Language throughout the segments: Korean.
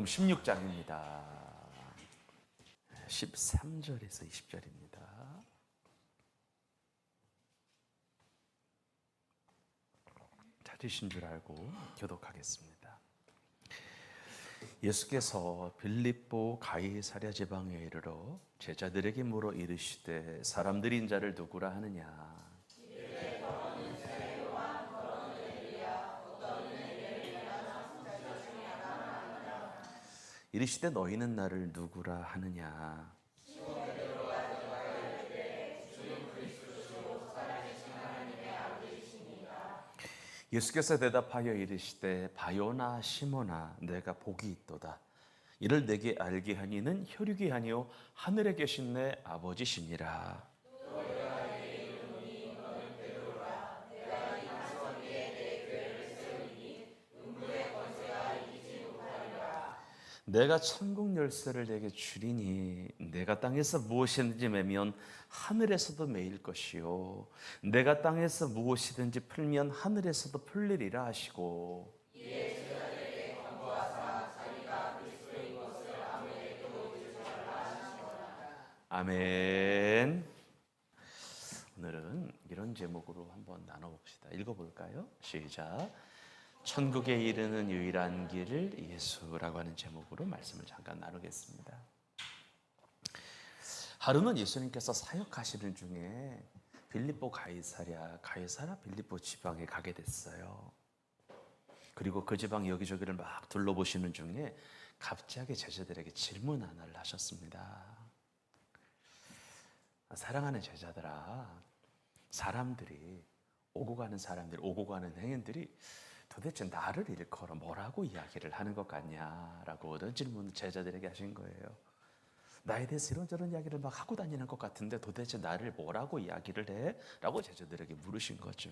마태복음 16장입니다. 13절에서 20절입니다. 찾으신 줄 알고 교독하겠습니다. 예수께서 빌립보 가이사랴 지방에 이르러 제자들에게 물어 이르시되 사람들이 인자를 누구라 하느냐. 이르시되 너희는 나를 누구라 하느냐. 예수께서 대답하여 이르시되 바요나 시몬아 내가 복이 있도다. 이를 내게 알게 하니는 혈육이 아니요 하늘에 계신 내 아버지시니라. 내가 천국 열쇠를 내게 주리니 내가 땅에서 무엇이든지 매면 하늘에서도 매일 것이요 내가 땅에서 무엇이든지 풀면 하늘에서도 풀리리라 하시고 아멘. 오늘은 이런 제목으로 한번 나눠봅시다. 읽어볼까요? 시작. 천국에 이르는 유일한 길을 예수라고 하는 제목으로 말씀을 잠깐 나누겠습니다. 하루는 예수님께서 사역하시는 중에 빌립보 가이사랴 빌립보 지방에 가게 됐어요. 그리고 그 지방 여기저기를 막 둘러보시는 중에 갑자기 제자들에게 질문 하나를 하셨습니다. 사랑하는 제자들아, 사람들이 오고 가는 행인들이 도대체 나를 일컬어 뭐라고 이야기를 하는 것 같냐라고 어떤 질문을 제자들에게 하신 거예요. 나에 대해서 이런저런 이야기를 막 하고 다니는 것 같은데 도대체 나를 뭐라고 이야기를 해? 라고 제자들에게 물으신 거죠.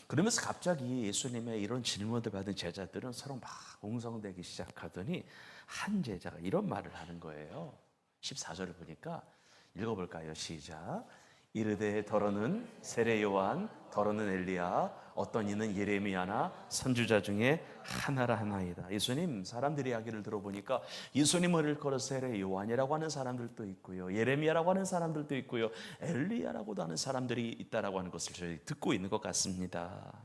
그러면서 갑자기 예수님의 이런 질문을 받은 제자들은 서로 막 웅성대기 시작하더니 한 제자가 이런 말을 하는 거예요. 14절을 보니까 읽어볼까요? 시작. 이르되 더러는 세례 요한, 더러는 엘리야, 어떤 이는 예레미야나 선지자 중에 하나라 하나이다. 예수님, 사람들의 이야기를 들어보니까 예수님을 일컬어 세례 요한이라고 하는 사람들도 있고요, 예레미야라고 하는 사람들도 있고요, 엘리야라고도 하는 사람들이 있다라고 하는 것을 저희 듣고 있는 것 같습니다.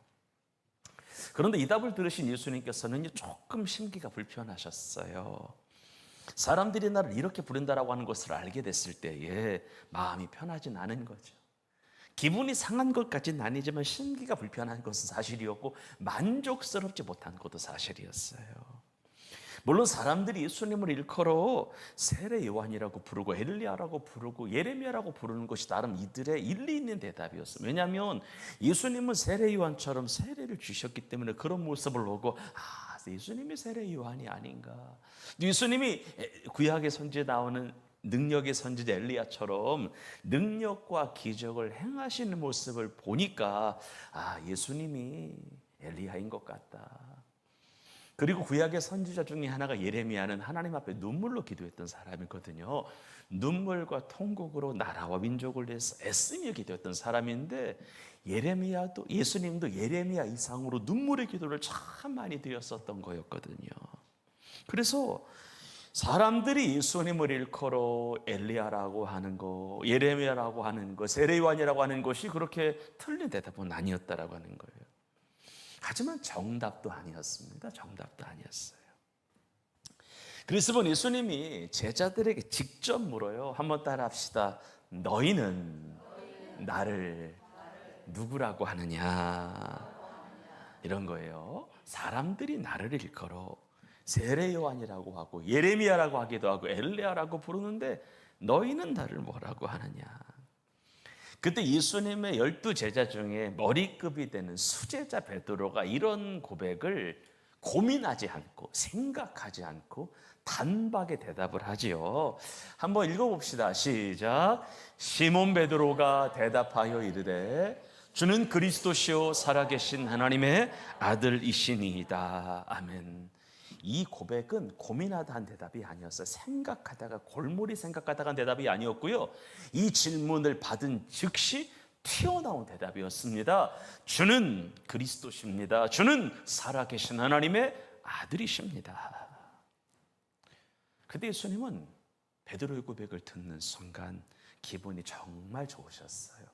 그런데 이 답을 들으신 예수님께서는 조금 심기가 불편하셨어요. 사람들이 나를 이렇게 부른다라고 하는 것을 알게 됐을 때에 마음이 편하진 않은 거죠. 기분이 상한 것까지는 아니지만 심기가 불편한 것은 사실이었고 만족스럽지 못한 것도 사실이었어요. 물론 사람들이 예수님을 일컬어 세례 요한이라고 부르고 엘리야라고 부르고 예레미야라고 부르는 것이 나름 이들의 일리 있는 대답이었어요. 왜냐하면 예수님은 세례 요한처럼 세례를 주셨기 때문에 그런 모습을 보고 예수님이 세례 요한이 아닌가. 예수님이 구약의 선지에 나오는 능력의 선지자 엘리야처럼 능력과 기적을 행하시는 모습을 보니까 예수님이 엘리야인 것 같다. 그리고 구약의 선지자 중에 하나가 예레미야는 하나님 앞에 눈물로 기도했던 사람이거든요. 눈물과 통곡으로 나라와 민족을 위해서 애쓰며 기도했던 사람인데 예수님도 예레미야 이상으로 눈물의 기도를 참 많이 드렸었던 거였거든요. 그래서 사람들이 예수님을 일컬어 엘리야라고 하는 거, 예레미야라고 하는 거, 세례 요한이라고 하는 것이 그렇게 틀린 대답은 아니었다라고 하는 거예요. 하지만 정답도 아니었습니다. 정답도 아니었어요. 그래서 예수님이 제자들에게 직접 물어요. 한번 따라합시다. 너희는 나를 누구라고 하느냐? 이런 거예요. 사람들이 나를 일컬어 세례 요한이라고 하고 예레미야라고 하기도 하고 엘리야라고 부르는데 너희는 나를 뭐라고 하느냐? 그때 예수님의 12제자 중에 머리급이 되는 수제자 베드로가 이런 고백을 고민하지 않고 생각하지 않고 단박에 대답을 하지요. 한번 읽어봅시다. 시작. 시몬 베드로가 대답하여 이르되 주는 그리스도시요 살아계신 하나님의 아들이시니이다. 아멘. 이 고백은 고민하다 한 대답이 아니었어요. 생각하다가 골몰이 생각하다가 한 대답이 아니었고요. 이 질문을 받은 즉시 튀어나온 대답이었습니다. 주는 그리스도십니다. 주는 살아계신 하나님의 아들이십니다. 그때 예수님은 베드로의 고백을 듣는 순간 기분이 정말 좋으셨어요.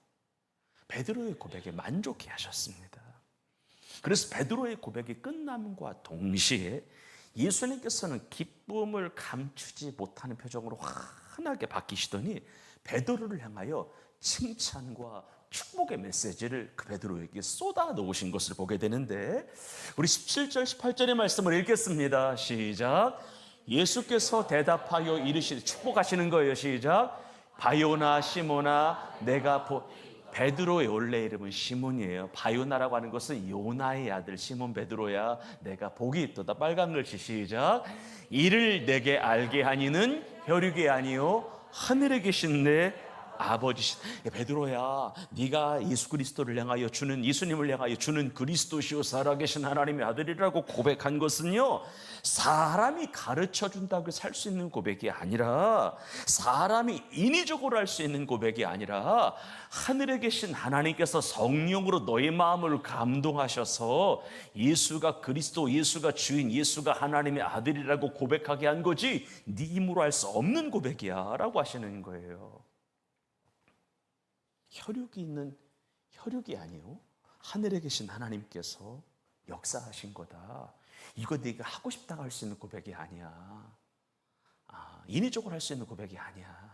베드로의 고백에 만족해 하셨습니다. 그래서 베드로의 고백이 끝남과 동시에 예수님께서는 기쁨을 감추지 못하는 표정으로 환하게 바뀌시더니 베드로를 향하여 칭찬과 축복의 메시지를 그 베드로에게 쏟아 놓으신 것을 보게 되는데, 우리 17절 18절의 말씀을 읽겠습니다. 시작. 예수께서 대답하여 이르시되, 축복하시는 거예요. 시작. 바요나 시모나 내가 베드로의 원래 이름은 시몬이에요. 바요나라고 하는 것은 요나의 아들 시몬 베드로야. 내가 복이 있도다. 빨간 글씨. 시작. 이를 내게 알게 하니는 혈육이 아니요 하늘에 계신 내 아버지신. 베드로야, 네가 예수 그리스도를 향하여 주는, 예수님을 향하여 주는 그리스도시요 살아계신 하나님의 아들이라고 고백한 것은요, 사람이 가르쳐 준다고 살 수 있는 고백이 아니라, 사람이 인위적으로 할 수 있는 고백이 아니라, 하늘에 계신 하나님께서 성령으로 너의 마음을 감동하셔서 예수가 그리스도, 예수가 주인, 예수가 하나님의 아들이라고 고백하게 한 거지 네 힘으로 할 수 없는 고백이야 라고 하시는 거예요. 혈육이 아니요 하늘에 계신 하나님께서 역사하신 거다. 이거 네가 하고 싶다고 할 수 있는 고백이 아니야. 인위적으로 할 수 있는 고백이 아니야.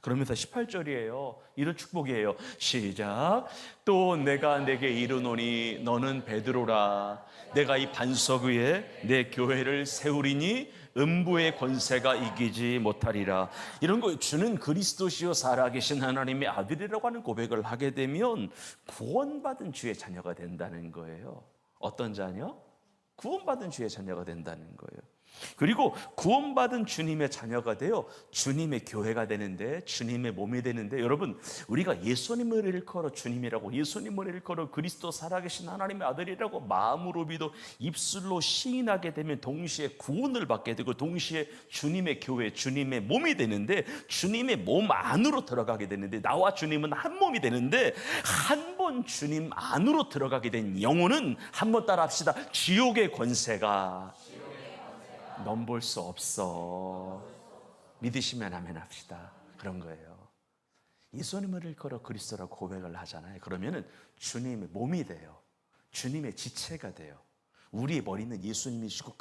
그러면서 18절이에요. 이런 축복이에요. 시작. 또 내가 내게 이르노니 너는 베드로라. 내가 이 반석 위에 내 교회를 세우리니 음부의 권세가 이기지 못하리라. 이런 거, 주는 그리스도시요 살아계신 하나님의 아들이라고 하는 고백을 하게 되면 구원받은 주의 자녀가 된다는 거예요. 어떤 자녀? 구원받은 주의 자녀가 된다는 거예요. 그리고 구원받은 주님의 자녀가 되어 주님의 교회가 되는데, 주님의 몸이 되는데, 여러분, 우리가 예수님을 일컬어 주님이라고, 예수님을 일컬어 그리스도 살아계신 하나님의 아들이라고 마음으로 믿어 입술로 시인하게 되면 동시에 구원을 받게 되고, 동시에 주님의 교회, 주님의 몸이 되는데, 주님의 몸 안으로 들어가게 되는데, 나와 주님은 한 몸이 되는데, 한 번 주님 안으로 들어가게 된 영혼은, 한번 따라 합시다. 지옥의 권세가 넘볼 수 없어. 믿으시면 아멘 합시다. 그런 거예요. 예수님을 일컬어 그리스도라고 고백을 하잖아요. 그러면은 주님의 몸이 돼요. 주님의 지체가 돼요. 우리의 머리는 예수님이시고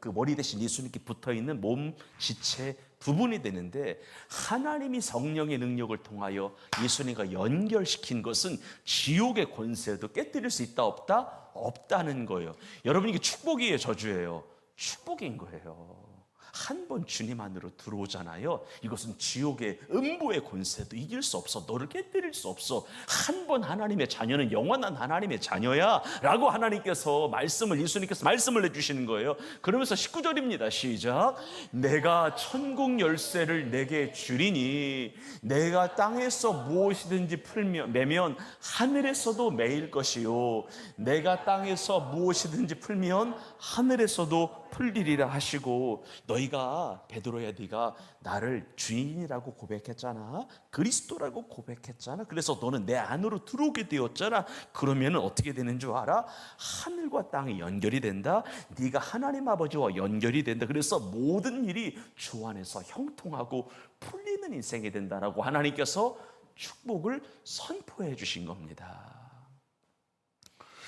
그 머리 대신 예수님께 붙어있는 몸 지체 부분이 되는데, 하나님이 성령의 능력을 통하여 예수님과 연결시킨 것은 지옥의 권세도 깨뜨릴 수 있다 없다? 없다는 거예요. 여러분, 이게 축복이에요, 저주예요? 축복인 거예요. 한 번 주님 안으로 들어오잖아요. 이것은 지옥의 음부의 권세도 이길 수 없어. 너를 깨뜨릴 수 없어. 한 번 하나님의 자녀는 영원한 하나님의 자녀야 라고 하나님께서 예수님께서 말씀을 해주시는 거예요. 그러면서 19절입니다. 시작. 내가 천국 열쇠를 내게 주리니 내가 땅에서 무엇이든지 매면 하늘에서도 매일 것이요 내가 땅에서 무엇이든지 풀면 하늘에서도 풀리리라 하시고, 너희가 베드로야, 네가 나를 주인이라고 고백했잖아. 그리스도라고 고백했잖아. 그래서 너는 내 안으로 들어오게 되었잖아. 그러면 어떻게 되는 줄 알아? 하늘과 땅이 연결이 된다. 네가 하나님 아버지와 연결이 된다. 그래서 모든 일이 주 안에서 형통하고 풀리는 인생이 된다라고 하나님께서 축복을 선포해 주신 겁니다.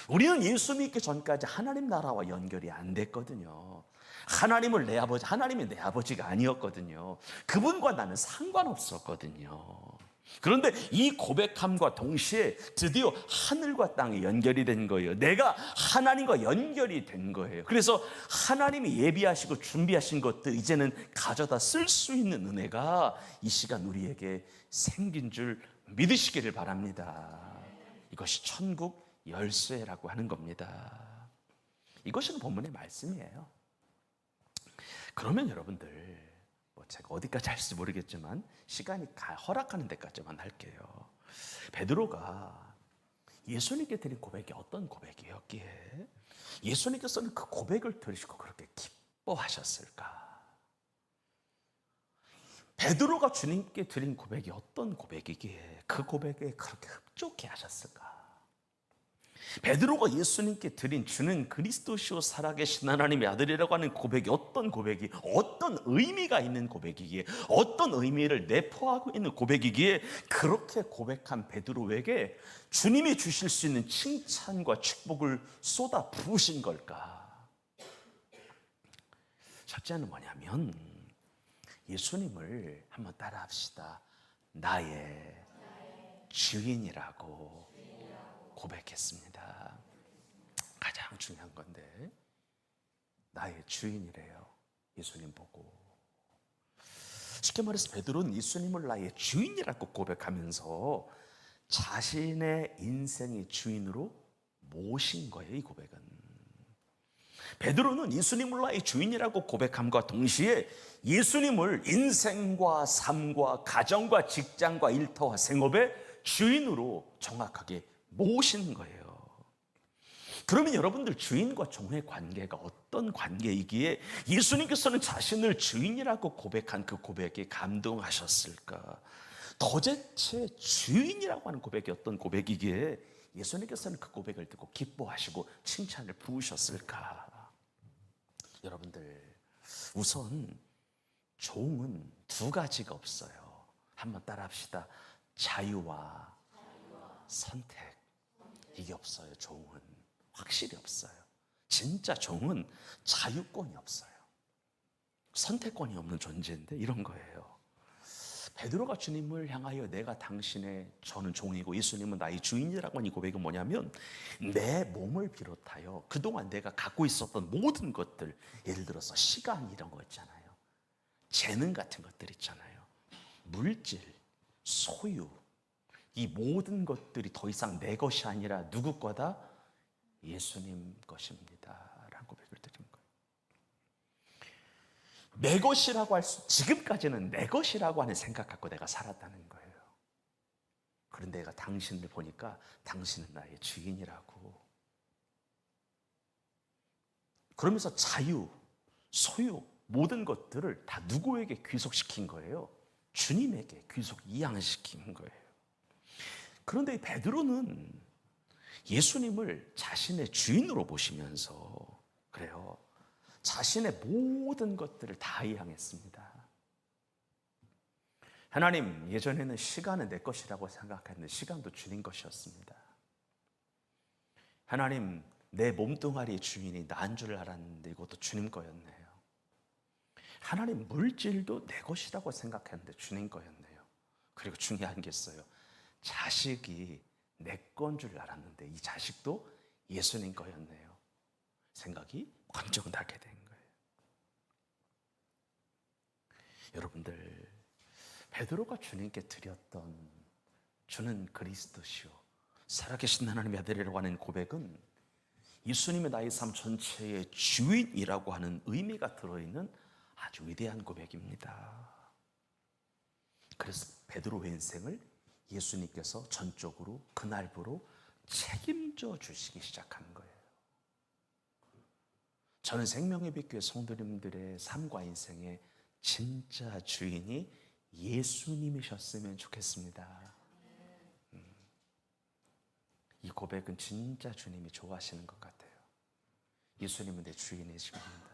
우리는 예수 믿기 전까지 하나님 나라와 연결이 안 됐거든요. 하나님이 내 아버지가 아니었거든요. 그분과 나는 상관없었거든요. 그런데 이 고백함과 동시에 드디어 하늘과 땅이 연결이 된 거예요. 내가 하나님과 연결이 된 거예요. 그래서 하나님이 예비하시고 준비하신 것들 이제는 가져다 쓸 수 있는 은혜가 이 시간 우리에게 생긴 줄 믿으시기를 바랍니다. 이것이 천국 열쇠라고 하는 겁니다. 이것이 본문의 말씀이에요. 그러면 여러분들, 제가 어디까지 할지 모르겠지만 시간이 허락하는 데까지만 할게요. 베드로가 예수님께 드린 고백이 어떤 고백이었기에 예수님께서는 그 고백을 들으시고 그렇게 기뻐하셨을까? 베드로가 주님께 드린 고백이 어떤 고백이기에 그 고백에 그렇게 흡족해 하셨을까? 베드로가 예수님께 드린 주는 그리스도시요 살아계신 하나님의 아들이라고 하는 고백이 어떤 의미가 있는 고백이기에, 어떤 의미를 내포하고 있는 고백이기에 그렇게 고백한 베드로에게 주님이 주실 수 있는 칭찬과 축복을 쏟아 부으신 걸까? 첫째는 뭐냐면 예수님을 한번 따라합시다. 나의 주인이라고 고백했습니다. 가장 중요한 건데 나의 주인이래요. 예수님 보고. 쉽게 말해서 베드로는 예수님을 나의 주인이라고 고백하면서 자신의 인생의 주인으로 모신 거예요. 이 고백은 베드로는 예수님을 나의 주인이라고 고백함과 동시에 예수님을 인생과 삶과 가정과 직장과 일터와 생업의 주인으로 정확하게 모신 거예요. 그러면 여러분들 주인과 종의 관계가 어떤 관계이기에 예수님께서는 자신을 주인이라고 고백한 그 고백에 감동하셨을까? 도대체 주인이라고 하는 고백이 어떤 고백이기에 예수님께서는 그 고백을 듣고 기뻐하시고 칭찬을 부으셨을까? 여러분들, 우선 종은 두 가지가 없어요. 한번 따라합시다. 자유와 선택. 이게 없어요. 종은 확실히 없어요. 진짜 종은 자유권이 없어요. 선택권이 없는 존재인데 이런 거예요. 베드로가 주님을 향하여 내가 당신의 저는 종이고 예수님은 나의 주인이라고 하는 이 고백은 뭐냐면 내 몸을 비롯하여 그동안 내가 갖고 있었던 모든 것들, 예를 들어서 시간 이런 거 있잖아요. 재능 같은 것들 있잖아요. 물질, 소유, 이 모든 것들이 더 이상 내 것이 아니라 누구 거다? 예수님 것입니다 라는 고백을 드린 거예요. 내 것이라고 지금까지는 내 것이라고 하는 생각 갖고 내가 살았다는 거예요. 그런데 내가 당신을 보니까 당신은 나의 주인이라고. 그러면서 자유, 소유, 모든 것들을 다 누구에게 귀속시킨 거예요? 주님에게 귀속 이양시킨 거예요. 그런데 베드로는 예수님을 자신의 주인으로 보시면서 그래요. 자신의 모든 것들을 다 이양했습니다. 하나님, 예전에는 시간은 내 것이라고 생각했는데 시간도 주님 것이었습니다. 하나님, 내 몸뚱아리의 주인이 나인 줄 알았는데 이것도 주님 거였네요. 하나님, 물질도 내 것이라고 생각했는데 주님 거였네요. 그리고 중요한 게 있어요. 자식이 내 건 줄 알았는데 이 자식도 예수님 거였네요. 생각이 번쩍 나게 된 거예요. 여러분들, 베드로가 주님께 드렸던 주는 그리스도시요 살아계신 하나님의 아들이라고 하는 고백은 예수님의 나의 삶 전체의 주인이라고 하는 의미가 들어있는 아주 위대한 고백입니다. 그래서 베드로의 인생을 예수님께서 전적으로 그날부로 책임져 주시기 시작한 거예요. 저는 생명의 빛교회 성도님들의 삶과 인생의 진짜 주인이 예수님이셨으면 좋겠습니다. 이 고백은 진짜 주님이 좋아하시는 것 같아요. 예수님은 내 주인이십니다.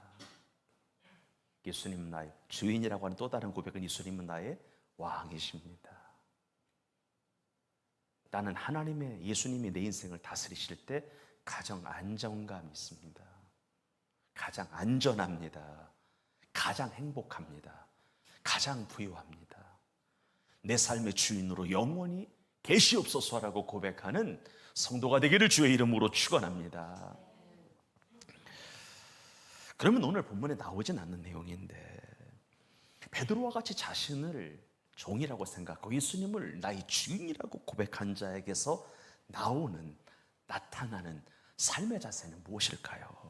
예수님은 나의 주인이라고 하는 또 다른 고백은 예수님은 나의 왕이십니다. 나는 하나님의 예수님이 내 인생을 다스리실 때 가장 안정감이 있습니다. 가장 안전합니다. 가장 행복합니다. 가장 부유합니다. 내 삶의 주인으로 영원히 계시옵소서라고 고백하는 성도가 되기를 주의 이름으로 축원합니다. 그러면 오늘 본문에 나오진 않는 내용인데 베드로와 같이 자신을 종이라고 생각하고 예수님을 나의 주인이라고 고백한 자에게서 나타나는 삶의 자세는 무엇일까요?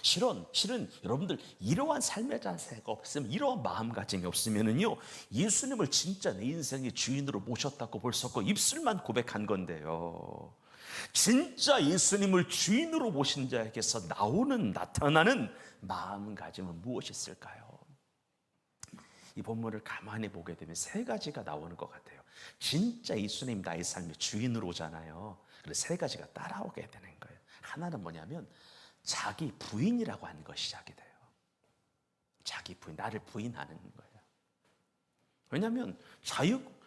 실은 여러분들 이러한 삶의 자세가 없으면, 이러한 마음가짐이 없으면은요, 예수님을 진짜 내 인생의 주인으로 모셨다고 볼 수 없고 입술만 고백한 건데요. 진짜 예수님을 주인으로 모신 자에게서 나타나는 마음가짐은 무엇이 있을까요? 이 본문을 가만히 보게 되면 세 가지가 나오는 것 같아요. 진짜 예수님 나의 삶의 주인으로 오잖아요. 그래서 세 가지가 따라오게 되는 거예요. 하나는 뭐냐면 자기 부인이라고 하는 것이 시작이 돼요. 자기 부인, 나를 부인하는 거예요. 왜냐하면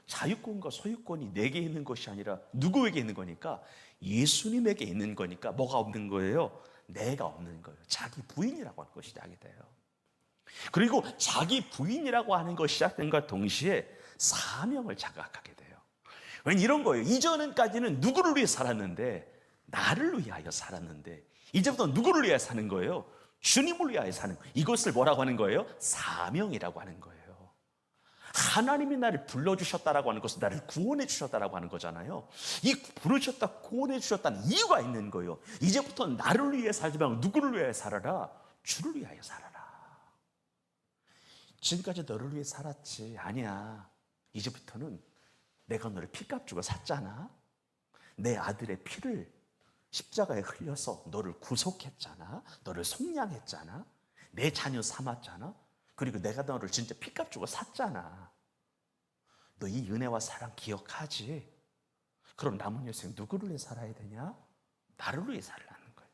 자유권과 소유권이 내게 있는 것이 아니라 누구에게 있는 거니까, 예수님에게 있는 거니까 뭐가 없는 거예요? 내가 없는 거예요. 자기 부인이라고 하는 것이 시작이 돼요. 그리고 자기 부인이라고 하는 것이 시작된과 동시에 사명을 자각하게 돼요. 왜냐면 이런 거예요. 이전까지는 누구를 위해 살았는데, 나를 위하여 살았는데, 이제부터 누구를 위해 사는 거예요? 주님을 위하여 사는 거예요. 이것을 뭐라고 하는 거예요? 사명이라고 하는 거예요. 하나님이 나를 불러주셨다라고 하는 것은 나를 구원해 주셨다라고 하는 거잖아요. 이 부르셨다, 구원해 주셨다는 이유가 있는 거예요. 이제부터 나를 위해 살지 말고 누구를 위해 살아라? 주를 위하여 살아라. 지금까지 너를 위해 살았지. 아니야. 이제부터는 내가 너를 피값 주고 샀잖아. 내 아들의 피를 십자가에 흘려서 너를 구속했잖아. 너를 속량했잖아. 내 자녀 삼았잖아. 그리고 내가 너를 진짜 피값 주고 샀잖아. 너 이 은혜와 사랑 기억하지? 그럼 남은 여생 누구를 위해 살아야 되냐? 나를 위해 살라는 거예요.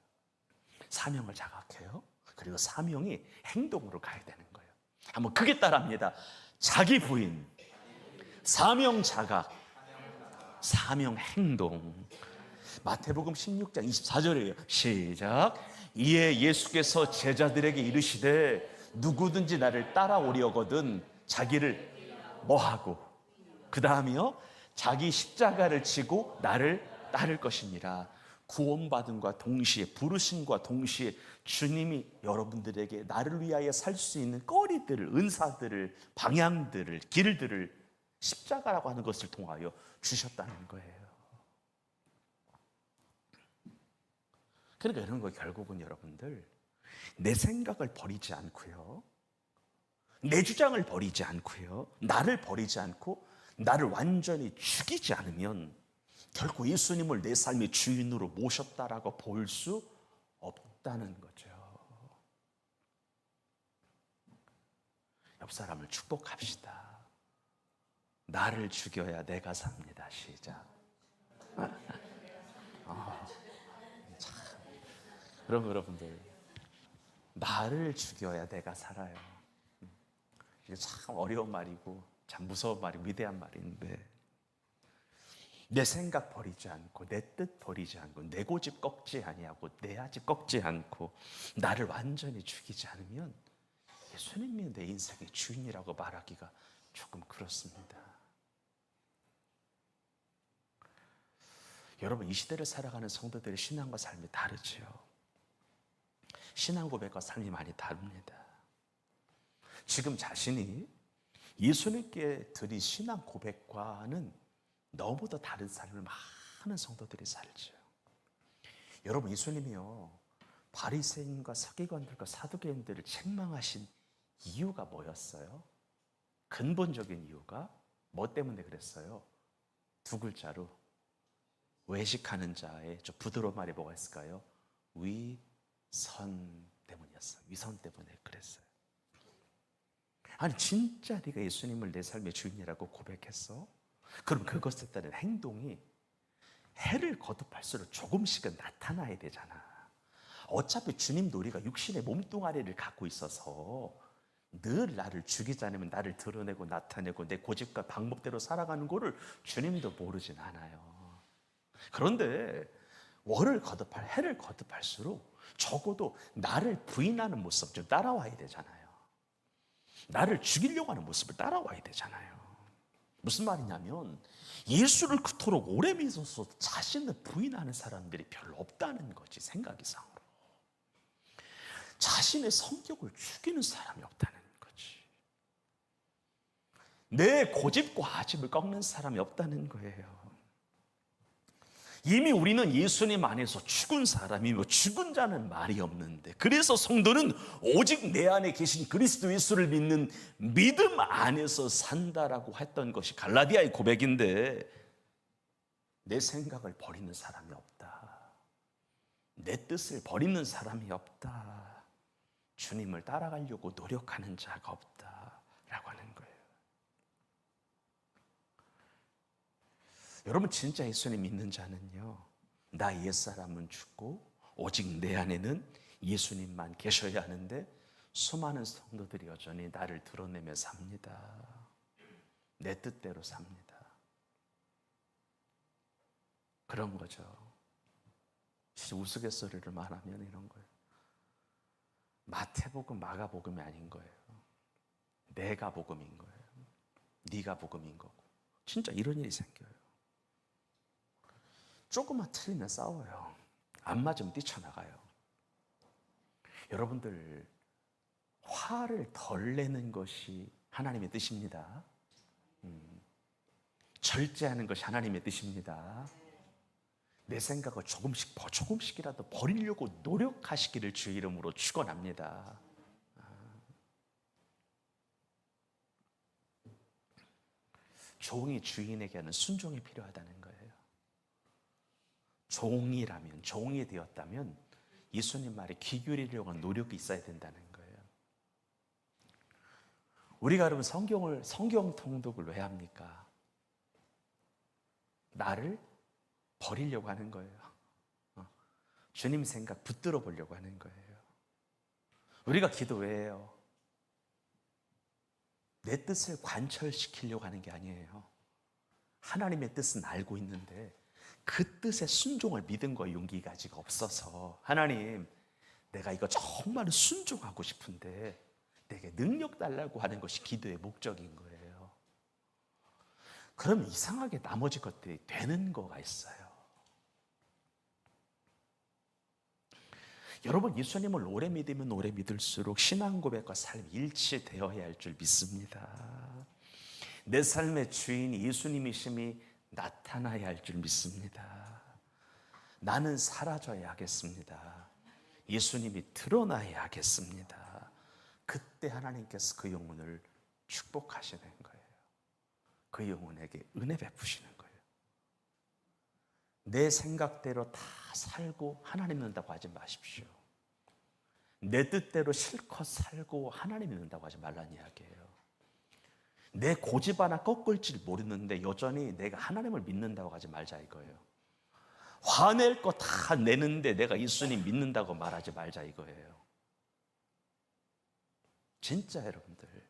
사명을 자각해요. 그리고 사명이 행동으로 가야 되는 거예요. 한번 크게 따라합니다. 자기 부인, 사명 자각, 사명 행동. 마태복음 16장 24절이에요. 시작. 이에 예수께서 제자들에게 이르시되 누구든지 나를 따라오려거든 자기를 뭐하고, 그 다음이요, 자기 십자가를 지고 나를 따를 것이니라. 구원받음과 동시에, 부르심과 동시에 주님이 여러분들에게 나를 위하여 살 수 있는 거리들을, 은사들을, 방향들을, 길들을 십자가라고 하는 것을 통하여 주셨다는 거예요. 그러니까 이런 거 결국은 여러분들, 내 생각을 버리지 않고요, 내 주장을 버리지 않고요, 나를 버리지 않고 나를 완전히 죽이지 않으면 결코 예수님을 내 삶의 주인으로 모셨다라고 볼 수 없다는 거죠. 옆 사람을 축복합시다. 나를 죽여야 내가 삽니다. 시작. 참, 여러분들, 나를 죽여야 내가 살아요. 이게 참 어려운 말이고 참 무서운 말이고 위대한 말인데, 내 생각 버리지 않고 내 뜻 버리지 않고 내 고집 꺾지 아니하고 내 아집 꺾지 않고 나를 완전히 죽이지 않으면 예수님이 내 인생의 주인이라고 말하기가 조금 그렇습니다. 여러분, 이 시대를 살아가는 성도들의 신앙과 삶이 다르지요. 신앙 고백과 삶이 많이 다릅니다. 지금 자신이 예수님께 드린 신앙 고백과는 너무도 다른 삶을 많은 성도들이 살죠. 여러분, 예수님이요, 바리새인과 서기관들과 사두개인들을 책망하신 이유가 뭐였어요? 근본적인 이유가 뭐 때문에 그랬어요? 두 글자로, 외식하는 자의 좀 부드러운 말이 뭐가 있을까요? 위선 때문이었어요. 위선 때문에 그랬어요. 아니, 진짜 네가 예수님을 내 삶의 주인이라고 고백했어? 그럼 그것에 따른 행동이 해를 거듭할수록 조금씩은 나타나야 되잖아. 어차피 주님 우리가 육신의 몸뚱아리를 갖고 있어서 늘 나를 죽이지 않으면 나를 드러내고 나타내고 내 고집과 방법대로 살아가는 거를 주님도 모르진 않아요. 그런데 월을 거듭할, 해를 거듭할수록 적어도 나를 부인하는 모습 좀 따라와야 되잖아요. 나를 죽이려고 하는 모습을 따라와야 되잖아요. 무슨 말이냐면, 예수를 그토록 오래 믿어서 자신을 부인하는 사람들이 별로 없다는 거지, 생각이상으로. 자신의 성격을 죽이는 사람이 없다는 거지. 내 고집과 아집을 꺾는 사람이 없다는 거예요. 이미 우리는 예수님 안에서 죽은 사람이며 죽은 자는 말이 없는데, 그래서 성도는 오직 내 안에 계신 그리스도 예수를 믿는 믿음 안에서 산다라고 했던 것이 갈라디아의 고백인데, 내 생각을 버리는 사람이 없다. 내 뜻을 버리는 사람이 없다. 주님을 따라가려고 노력하는 자가 없다라고 하는 거예요. 여러분, 진짜 예수님 믿는 자는요, 나 옛사람은 죽고 오직 내 안에는 예수님만 계셔야 하는데 수많은 성도들이 여전히 나를 드러내며 삽니다. 내 뜻대로 삽니다. 그런 거죠. 우스갯소리를 말하면 이런 거예요. 마태복음, 마가복음이 아닌 거예요. 내가 복음인 거예요. 네가 복음인 거고. 진짜 이런 일이 생겨요. 조금만 틀리면 싸워요. 안 맞으면 뛰쳐나가요. 여러분들, 화를 덜 내는 것이 하나님의 뜻입니다. 절제하는 것이 하나님의 뜻입니다. 내 생각을 조금씩이라도 버리려고 노력하시기를 주의 이름으로 축원합니다. 종이 주인에게 하는 순종이 필요하다는 거예요. 종이라면, 종이 되었다면 예수님 말에 귀 기울이려고 하는 노력이 있어야 된다는 거예요. 우리가 여러분 성경 통독을 왜 합니까? 나를 버리려고 하는 거예요. 주님 생각 붙들어 보려고 하는 거예요. 우리가 기도 왜 해요? 내 뜻을 관철시키려고 하는 게 아니에요. 하나님의 뜻은 알고 있는데 그 뜻에 순종을 믿은 거에 용기가 아직 없어서, 하나님, 내가 이거 정말 순종하고 싶은데 내게 능력 달라고 하는 것이 기도의 목적인 거예요. 그럼 이상하게 나머지 것들이 되는 거가 있어요. 여러분, 예수님을 오래 믿으면 오래 믿을수록 신앙 고백과 삶이 일치되어야 할 줄 믿습니다. 내 삶의 주인이 예수님이심이 나타나야 할 줄 믿습니다. 나는 사라져야 하겠습니다. 예수님이 드러나야 하겠습니다. 그때 하나님께서 그 영혼을 축복하시는 거예요. 그 영혼에게 은혜 베푸시는 거예요. 내 생각대로 다 살고 하나님 믿는다고 하지 마십시오. 내 뜻대로 실컷 살고 하나님 믿는다고 하지 말라는 이야기예요. 내 고집 하나 꺾을 줄 모르는데 여전히 내가 하나님을 믿는다고 하지 말자 이거예요. 화낼 거 다 내는데 내가 예수님 믿는다고 말하지 말자 이거예요. 진짜 여러분들,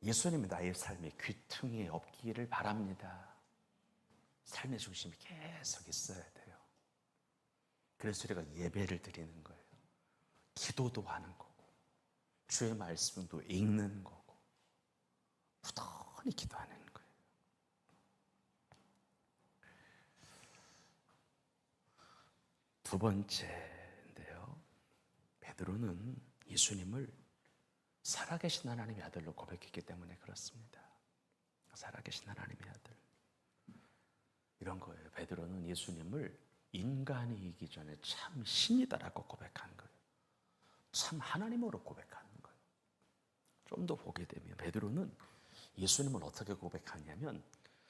예수님이 나의 삶에 귀퉁이에 없기를 바랍니다. 삶의 중심이 계속 있어야 돼요. 그래서 우리가 예배를 드리는 거예요. 기도도 하는 거고 주의 말씀도 읽는 거고 부단히 기도하는 거예요. 두 번째인데요, 베드로는 예수님을 살아계신 하나님의 아들로 고백했기 때문에 그렇습니다. 살아계신 하나님의 아들, 이런 거예요. 베드로는 예수님을 인간이기 전에 참 신이다라고 고백한 거예요. 참 하나님으로 고백하는 거예요. 좀 더 보게 되면 베드로는 예수님을 어떻게 고백하냐면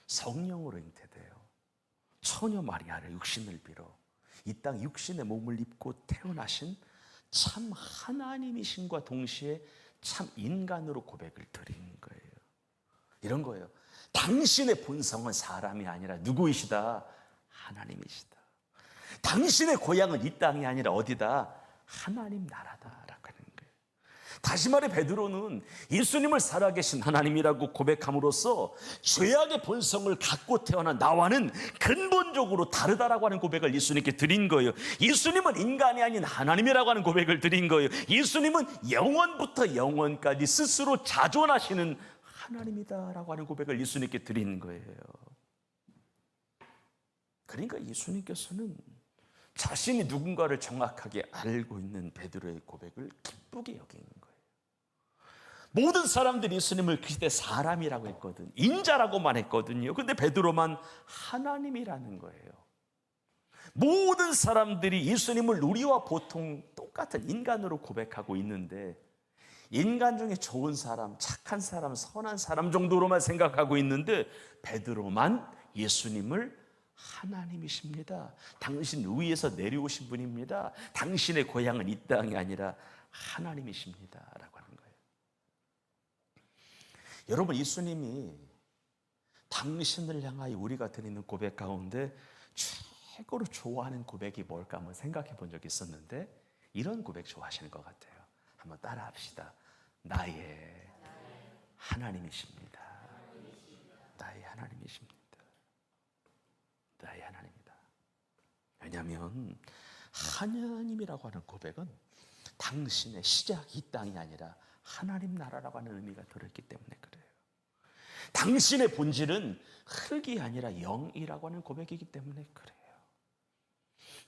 성령으로 잉태돼요. 처녀 마리아를 육신을 빌어 이 땅 육신의 몸을 입고 태어나신 참 하나님이신과 동시에 참 인간으로 고백을 드리는 거예요. 이런 거예요. 당신의 본성은 사람이 아니라 누구이시다? 하나님이시다. 당신의 고향은 이 땅이 아니라 어디다? 하나님 나라다라고 하는 거예요. 다시 말해 베드로는 예수님을 살아계신 하나님이라고 고백함으로써 죄악의 본성을 갖고 태어난 나와는 근본적으로 다르다라고 하는 고백을 예수님께 드린 거예요. 예수님은 인간이 아닌 하나님이라고 하는 고백을 드린 거예요. 예수님은 영원부터 영원까지 스스로 자존하시는 하나님이다라고 하는 고백을 예수님께 드린 거예요. 그러니까 예수님께서는 자신이 누군가를 정확하게 알고 있는 베드로의 고백을 기쁘게 여긴 거예요. 모든 사람들이 예수님을 그 시대 사람이라고 했거든, 인자라고만 했거든요. 근데 베드로만 하나님이라는 거예요. 모든 사람들이 예수님을 우리와 보통 똑같은 인간으로 고백하고 있는데 인간 중에 좋은 사람, 착한 사람, 선한 사람 정도로만 생각하고 있는데 베드로만 예수님을 하나님이십니다. 당신 위에서 내려오신 분입니다. 당신의 고향은 이 땅이 아니라 하나님이십니다 라고 하는 거예요. 여러분, 예수님이 당신을 향하여 우리가 드리는 고백 가운데 최고로 좋아하는 고백이 뭘까 한번 생각해 본 적이 있었는데 이런 고백 좋아하시는 것 같아요. 한번 따라 합시다. 나의 하나님이십니다. 나의 하나님이십니다. 나의 하나님이다. 왜냐하면 하나님이라고 하는 고백은 당신의 시작 이 땅이 아니라 하나님 나라라고 하는 의미가 들어있기 때문에 그래요. 당신의 본질은 흙이 아니라 영이라고 하는 고백이기 때문에 그래요.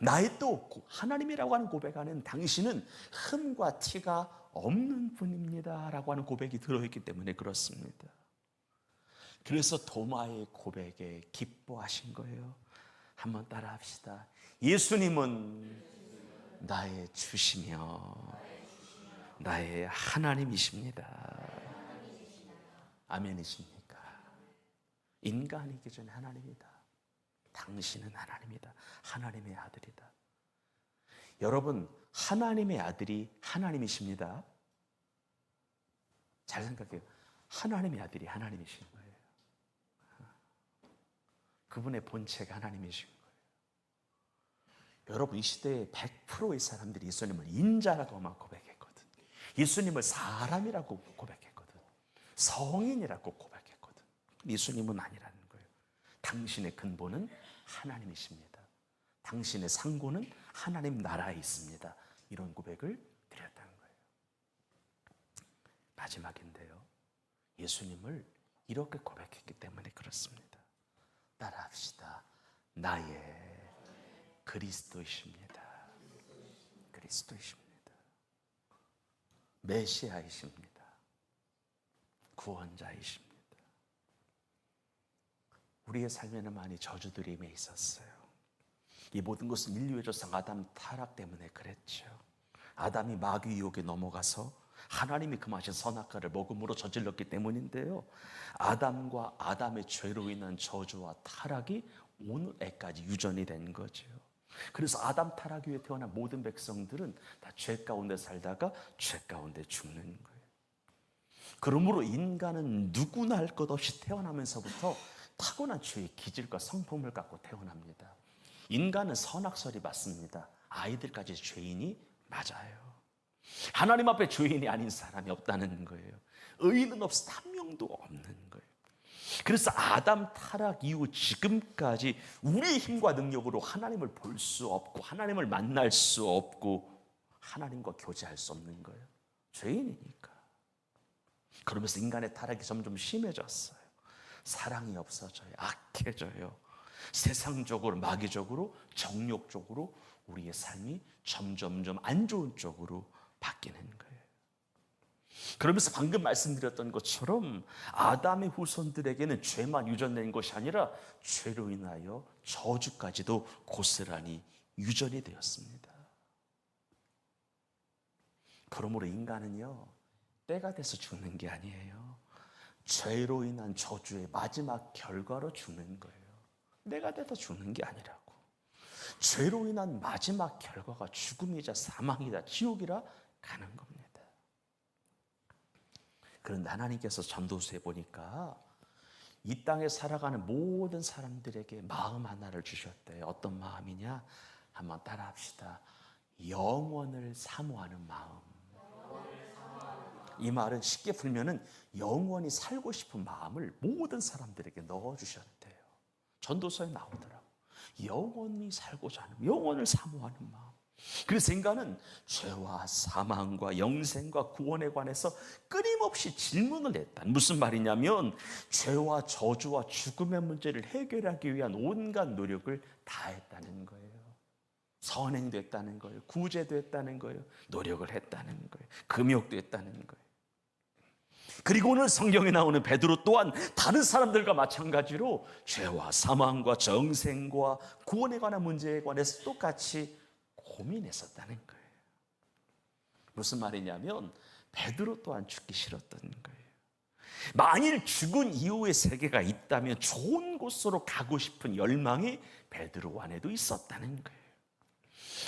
나의 또 하나님이라고 하는 고백 안에는 당신은 흠과 티가 없는 분입니다 라고 하는 고백이 들어있기 때문에 그렇습니다. 그래서 도마의 고백에 기뻐하신 거예요. 한번 따라 합시다. 예수님은 나의 주시며 나의 하나님이십니다. 아멘이십니까? 인간이기 전에 하나님이다. 당신은 하나님이다. 하나님의 아들이다. 여러분, 하나님의 아들이 하나님이십니다. 잘 생각해요. 하나님의 아들이 하나님이신 거예요. 그분의 본체가 하나님이신 거예요. 여러분, 이 시대에 100%의 사람들이 예수님을 인자라고만 고백했거든. 예수님을 사람이라고 고백했거든. 성인이라고 고백했거든. 예수님은 아니라는 거예요. 당신의 근본은 하나님이십니다. 당신의 상고는 하나님 나라에 있습니다. 이런 고백을 드렸다는 거예요. 마지막인데요. 예수님을 이렇게 고백했기 때문에 그렇습니다. 따라합시다. 나의 그리스도이십니다. 그리스도이십니다. 메시아이십니다. 구원자이십니다. 우리의 삶에는 많이 저주들이 임해 있었어요. 이 모든 것은 인류의 조상 아담 타락 때문에 그랬죠. 아담이 마귀 유혹에 넘어가서 하나님이 금하신 선악과를 먹음으로 저질렀기 때문인데요. 아담과 아담의 죄로 인한 저주와 타락이 오늘까지 유전이 된 거죠. 그래서 아담 타락 이후에 태어난 모든 백성들은 다 죄 가운데 살다가 죄 가운데 죽는 거예요. 그러므로 인간은 누구나 할 것 없이 태어나면서부터 타고난 죄의 기질과 성품을 갖고 태어납니다. 인간은 선악설이 맞습니다. 아이들까지 죄인이 맞아요. 하나님 앞에 죄인이 아닌 사람이 없다는 거예요. 의인은 없어 한 명도 없는 거예요. 그래서 아담 타락 이후 지금까지 우리의 힘과 능력으로 하나님을 볼 수 없고 하나님을 만날 수 없고 하나님과 교제할 수 없는 거예요. 죄인이니까. 그러면서 인간의 타락이 점점 심해졌어요. 사랑이 없어져요. 악해져요. 세상적으로, 마귀적으로, 정욕적으로 우리의 삶이 점점점 안 좋은 쪽으로 바뀌는 거예요. 그러면서 방금 말씀드렸던 것처럼 아담의 후손들에게는 죄만 유전된 것이 아니라 죄로 인하여 저주까지도 고스란히 유전이 되었습니다. 그러므로 인간은요, 때가 돼서 죽는 게 아니에요. 죄로 인한 저주의 마지막 결과로 죽는 거예요. 내가 돼서 죽는 게 아니라고. 죄로 인한 마지막 결과가 죽음이자 사망이다, 지옥이라 가는 겁니다. 그런데 하나님께서 전도서에 보니까 이 땅에 살아가는 모든 사람들에게 마음 하나를 주셨대요. 어떤 마음이냐? 한번 따라합시다. 영원을 사모하는 마음. 이 말은 쉽게 풀면은 영원히 살고 싶은 마음을 모든 사람들에게 넣어주셨대요. 전도서에 나오더라고. 영원히 살고자 하는, 영원을 사모하는 마음. 그래서 인간은 죄와 사망과 영생과 구원에 관해서 끊임없이 질문을 했다. 무슨 말이냐면 죄와 저주와 죽음의 문제를 해결하기 위한 온갖 노력을 다했다는 거예요. 선행도 했다는 거예요. 구제도 했다는 거예요. 노력을 했다는 거예요. 금욕도 했다는 거예요. 그리고 오늘 성경에 나오는 베드로 또한 다른 사람들과 마찬가지로 죄와 사망과 정생과 구원에 관한 문제에 관해서 똑같이 고민했었다는 거예요. 무슨 말이냐면 베드로 또한 죽기 싫었던 거예요. 만일 죽은 이후의 세계가 있다면 좋은 곳으로 가고 싶은 열망이 베드로 안에도 있었다는 거예요.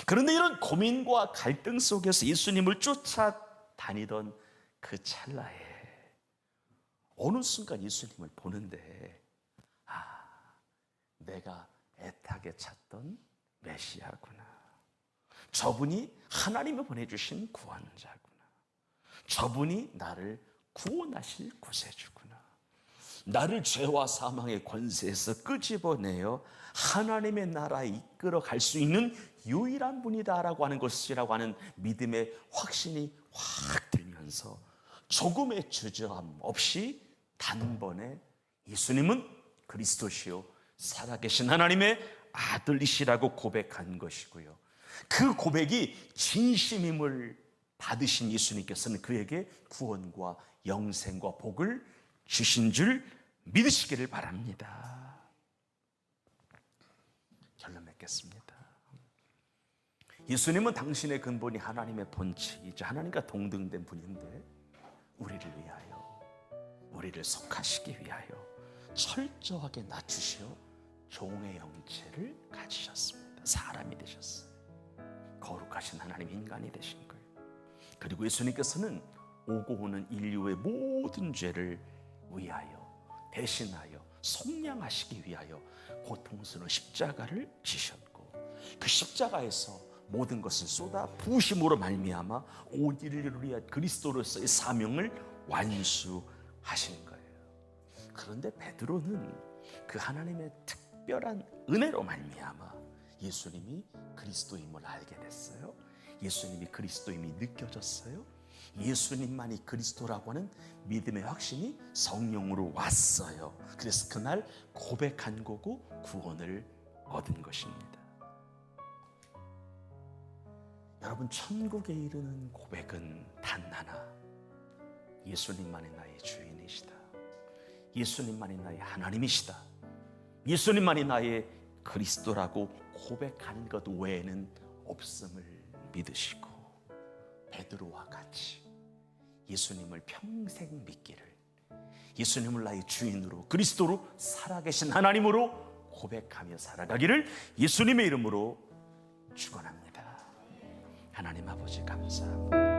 그런데 이런 고민과 갈등 속에서 예수님을 쫓아다니던 그 찰나에 어느 순간 예수님을 보는데 내가 애타게 찾던 메시아구나. 저분이 하나님이 보내주신 구원자구나. 저분이 나를 구원하실 구세주구나. 나를 죄와 사망의 권세에서 끄집어내어 하나님의 나라에 이끌어 갈 수 있는 유일한 분이다라고 하는 것이라고 하는 믿음의 확신이 확 들면서 조금의 주저함 없이 단번에 예수님은 그리스도시요 살아계신 하나님의 아들이시라고 고백한 것이고요. 그 고백이 진심임을 받으신 예수님께서는 그에게 구원과 영생과 복을 주신 줄 믿으시기를 바랍니다. 결론 맺겠습니다. 예수님은 당신의 근본이 하나님의 본체이자 하나님과 동등된 분인데 우리를 위하여, 우리를 속하시기 위하여 철저하게 낮추시어 종의 형체를 가지셨습니다. 사람이 되셨어요. 거룩하신 하나님 인간이 되신 거예요. 그리고 예수님께서는 오고 오는 인류의 모든 죄를 위하여, 대신하여 속량하시기 위하여 고통스러운 십자가를 지셨고, 그 십자가에서 모든 것을 쏟아 부으심으로 말미암아 온 인류를 위한 그리스도로서의 사명을 완수하신 거예요. 그런데 베드로는 그 하나님의 특별한 은혜로 말미암아 예수님이 그리스도임을 알게 됐어요. 예수님이 그리스도임이 느껴졌어요. 예수님만이 그리스도라고 하는 믿음의 확신이 성령으로 왔어요. 그래서 그날 고백한 거고 구원을 얻은 것입니다. 여러분, 천국에 이르는 고백은 단 하나, 예수님만이 나의 주인이시다. 예수님만이 나의 하나님이시다. 예수님만이 나의 그리스도라고 고백하는 것 외에는 없음을 믿으시고 베드로와 같이 예수님을 평생 믿기를, 예수님을 나의 주인으로 그리스도로 살아계신 하나님으로 고백하며 살아가기를 예수님의 이름으로 축원합니다. 하나님 아버지 감사합니다.